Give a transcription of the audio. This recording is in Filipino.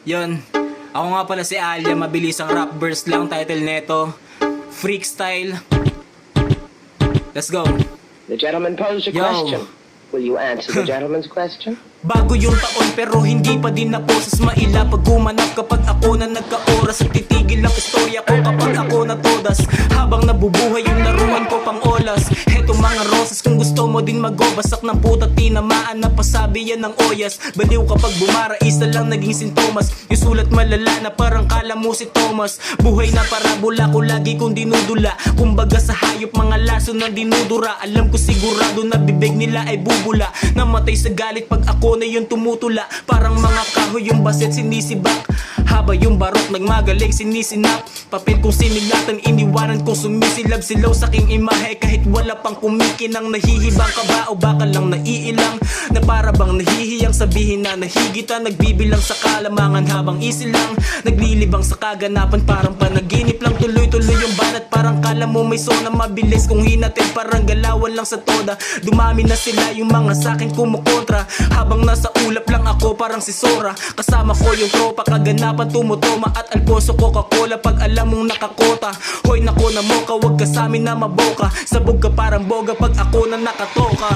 Yun, ako nga pala si Alia, mabilis ang rap burst lang title neto, Freak Style. Let's go. The gentleman posed a question. Will you answer the gentleman's question? Bago yung taon pero hindi pa din naposes maila pag gumanap kapag ako na nagka-oras at titigil ang istorya ko kapag ako na todas habang nabubuhay yung laruan ko pang olas. Heto mga rosas kung gusto mo din magobasak ng puta tinamaan na pasabi yan ng oyas. Baliw kapag bumara isa lang naging sintomas, yung sulat malala na parang kala mo si Thomas. Buhay na parabola ko lagi kong dinudula, kumbaga sa hayop mga laso na dinudura. Alam ko sigurado na bibig nila ay bubula, namatay sa galit pag ako na yung tumutula. Parang mga kahoy yung baset sinisibak, haba yung barok nagmagaling sinisinap. Papel kong sinilatan iniwanan kong sumisilab silaw sa aking imahe kahit wala pang kumikinang. Nahihibang ka ba o baka lang naiilang na para bang nahihiyang sabihin na nahigitan. Nagbibilang sa kalamangan habang easy lang naglilibang sa kaganapan parang panaginip lang. Tuloy-tuloy yung banat parang kala mo may sona mabilis kung hinatid parang galawan lang sa toda. Dumami na sila yung mga sakin kumukontra habang nasa ulap lang ako parang si Sora. Kasama ko yung tropa kaganapan tumutoma at Alfonso Coca-Cola pag alam mong nakakota. Hoy nako na moka wag ka sa amin na maboka, sabog ka parang boga pag ako na nakatoka.